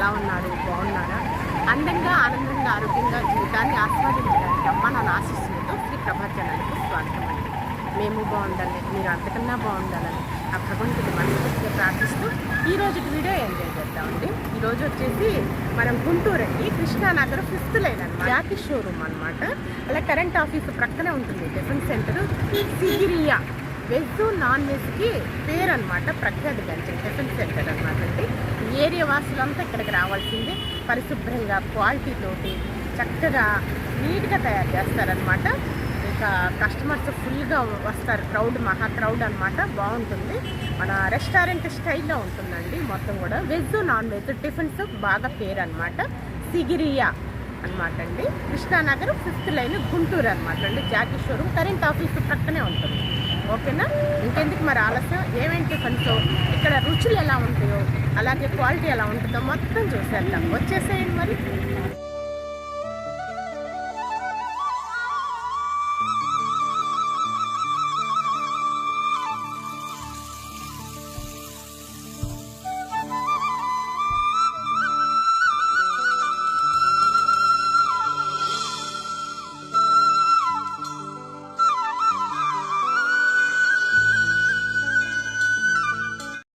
ఎలా ఉన్నారు, బాగున్నారా? అందంగా ఆనందంగా ఆరోగ్యంగా జీవితాన్ని ఆస్వాదించడానికి అమ్మ నాన్న ఆశీస్సులతో శ్రీ ప్రభా ఛానల్కు స్వాగతం అండి. మేము బాగుండాలి, మీరు అంతకన్నా బాగుండాలని ఆ భగవంతుడు మనస్ఫూర్తిగా ప్రార్థిస్తూ ఈరోజు వీడియో ఎంజాయ్ చేద్దామండి. ఈరోజు వచ్చేసి మనం గుంటూరు అండి, కృష్ణానగర్ 5th లైన్ అనమాట, జాకీ షోరూమ్ అనమాట. అలా కరెంట్ ఆఫీస్ ప్రక్కనే ఉంటుంది tiffin centre Sigiriya. Veg non వెజ్కి పేరు అనమాట, ప్రఖ్యాతిగాంచిన టిఫిన్ సెంటర్ అనమాట అండి. ఏరియా వాసులంతా ఇక్కడికి రావాల్సిందే. పరిశుభ్రంగా క్వాలిటీతోటి చక్కగా నీట్గా తయారు చేస్తారనమాట. ఇక కస్టమర్స్ ఫుల్గా వస్తారు, మహా క్రౌడ్ అనమాట. బాగుంటుంది, మన రెస్టారెంట్ స్టైల్లో ఉంటుందండి మొత్తం కూడా. వెజ్ నాన్ వెజ్ టిఫిన్స్ బాగా పేరు అనమాట, సిగిరియా అనమాట అండి. కృష్ణానగర్ 5th లైన్ గుంటూరు అనమాట అండి. జాకీ షోరూమ్ కరెంట్ ఆఫీస్ ప్రక్కనే ఉంటుంది. ఓకేనా, ఇంకెందుకు మరి ఆలస్యం, ఏమేంటి టిఫిన్స్, ఇక్కడ రుచులు ఎలా ఉంటాయో అలాగే క్వాలిటీ ఎలా ఉంటుందో మొత్తం చూసేద్దాం. వచ్చేసేయండి మరి.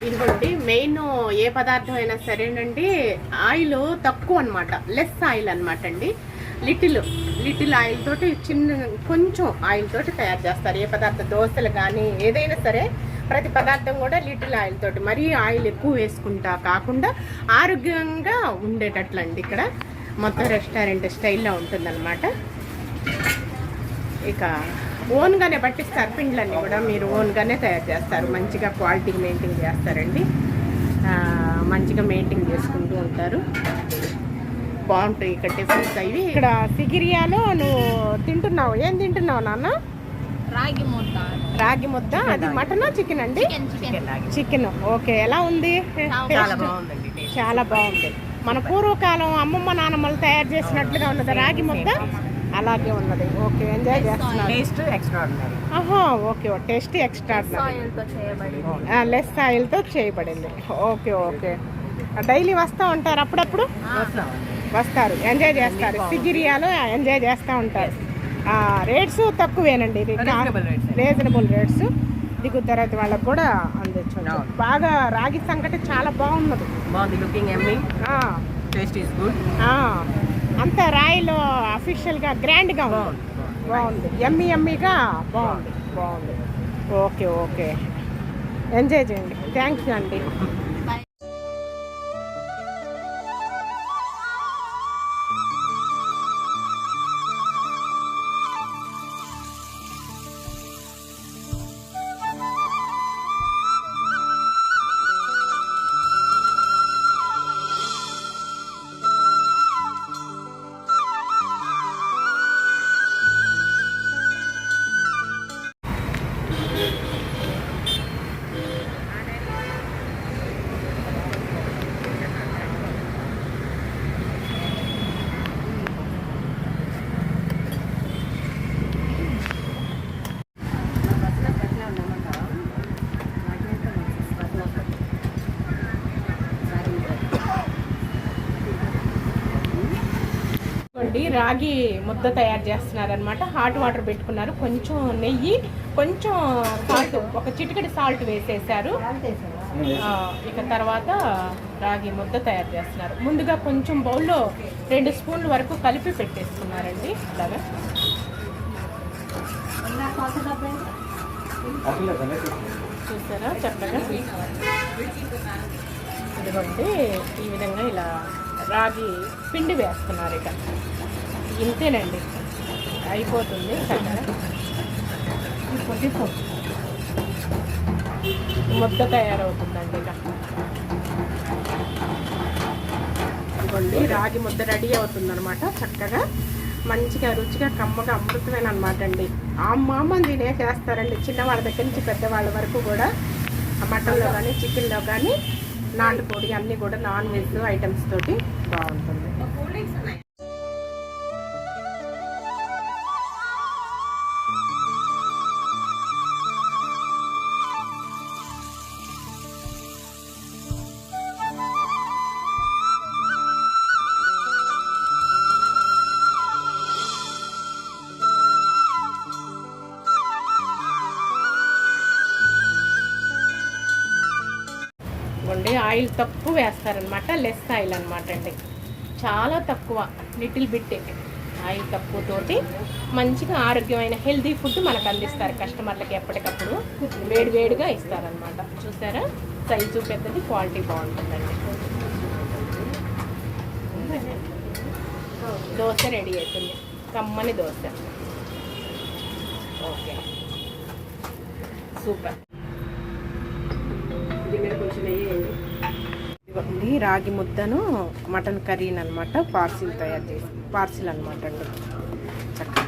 ఇదిగోండి, మెయిన్ ఏ పదార్థం అయినా సరేనండి, ఆయిల్ తక్కువ అనమాట, లెస్ ఆయిల్ అనమాట అండి. లిటిల్ ఆయిల్ తోటి, కొంచెం ఆయిల్ తోటి తయారు చేస్తారు ఏ పదార్థం. దోశలు కానీ ఏదైనా సరే ప్రతి పదార్థం కూడా లిటిల్ ఆయిల్ తోటి, మరీ ఆయిల్ ఎక్కువ వేసుకుంటా కాకుండా ఆరోగ్యంగా ఉండేటట్లండి. ఇక్కడ మొత్తం రెస్టారెంట్ స్టైల్లో ఉంటుందన్నమాట. ఇక ఓన్గానే పట్టిస్తారు పిండ్లన్నీ కూడా, మీరు ఓన్గానే తయారు చేస్తారు. మంచిగా క్వాలిటీ మెయింటైన్ చేస్తారండి, మంచిగా మెయింటైన్ చేసుకుంటూ ఉంటారు. బాగుంటాయి ఇక్కడ టిఫిన్స్ అవి. ఇక్కడ సిగిరియాలో నువ్వు తింటున్నావు, ఏం తింటున్నావు నాన్న? రాగి ముద్ద. అది మటనా చికెన్ అండి? చికెన్. ఓకే, ఎలా ఉంది? చాలా బాగుంది. మన పూర్వకాలం అమ్మమ్మ నాన్నమ్మలు తయారు చేసినట్లుగా ఉన్నది రాగి ముద్ద, అలాగే ఉన్నది. ఓకే, ఎంజాయ్ చేస్తున్నాను. ఓకే, టేస్ట్ ఎక్స్ట్రాడినరీ, లెస్ ఆయిల్తో చేయబడింది. ఓకే, డైలీ వస్తూ ఉంటారు? అప్పుడప్పుడు వస్తారు, ఎంజాయ్ చేస్తారు. సిగిరియాలో ఎంజాయ్ చేస్తూ ఉంటారు. రేట్స్ తక్కువేనండి, రీజనబుల్ రేట్స్. దిగు తరగతి వాళ్ళకు కూడా అందించవచ్చు. బాగా రాగి సంకటి చాలా బాగున్నది, అంత రాయిలో అఫీషియల్గా గ్రాండ్గా బాగుంది, ఎమ్మీగా బాగుంది. ఓకే, ఎంజాయ్ చేయండి. థ్యాంక్స్ అండి. రాగి ముద్ద తయారు చేస్తున్నారనమాట. హాట్ వాటర్ పెట్టుకున్నారు, కొంచెం నెయ్యి, కొంచెం సాల్ట్, ఒక చిటికెడు సాల్ట్ వేసేసారు. ఇక తర్వాత రాగి ముద్ద తయారు చేస్తున్నారు. ముందుగా కొంచెం బౌల్లో 2 స్పూన్ల వరకు కలిపి పెట్టేసుకున్నారండి. అలాగా చూసారా చక్కగా. ఇదిగోండి, ఈ విధంగా ఇలా రాగి పిండి వేస్తున్నారు. ఇక ఇంతేనండి, అయిపోతుంది. ముద్ద తయారవుతుందండి. ఇక ఇదిగోండి, రాగి ముద్ద రెడీ అవుతుందన్నమాట. చక్కగా మంచిగా రుచిగా కమ్మగా అమృతమైన అనమాట అండి. మామూలు తినేసేస్తారండి, చిన్నవాళ్ళ దగ్గర నుంచి పెద్దవాళ్ళ వరకు కూడా. మటన్లో కానీ చికెన్లో కానీ నాటుకోడి అన్నీ కూడా నాన్ వెజ్ ఐటమ్స్ తోటి బాగుంటుంది. ఆయిల్ తక్కువ వేస్తారనమాట, లెస్ ఆయిల్ అనమాట అండి, చాలా తక్కువ, లిటిల్ బిట్ ఆయిల్ తక్కువతోటి మంచిగా ఆరోగ్యమైన హెల్తీ ఫుడ్ మనకు అందిస్తారు కస్టమర్లకి. ఎప్పటికప్పుడు వేడివేడిగా ఇస్తారనమాట. చూసారా, సైజు పెద్దది, క్వాలిటీ బాగుంటుందండి. దోశ రెడీ అవుతుంది, కమ్మని దోశ. Okay, super. ఇవ్వండి రాగి ముద్దను మటన్ కర్రీని అనమాట పార్సిల్ తయారు చేసి, పార్సిల్ అనమాట అండి. చక్కగా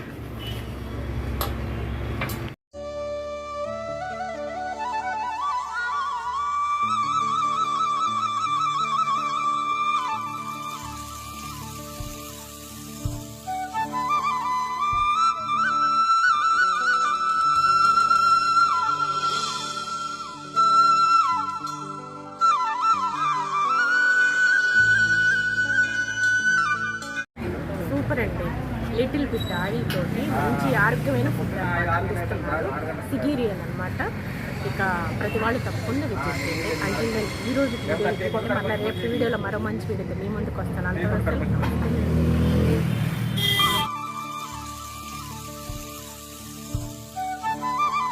సూపర్ అండి. లిటిల్ బిట్ ఆయిల్ తోటి మంచి ఆరోగ్యమైన ఫుడ్ అందిస్తున్నారు. సిగీరియన్ అనమాట. ఇక ప్రతి వాళ్ళు తప్పకుండా విజిట్ చేయండి. అంటే నేను ఈరోజు వీడియో మళ్ళీ రేపు వీడియోలో మరో మంచి వీడియోతో మీ ముందుకు వస్తాను. అంతవరకు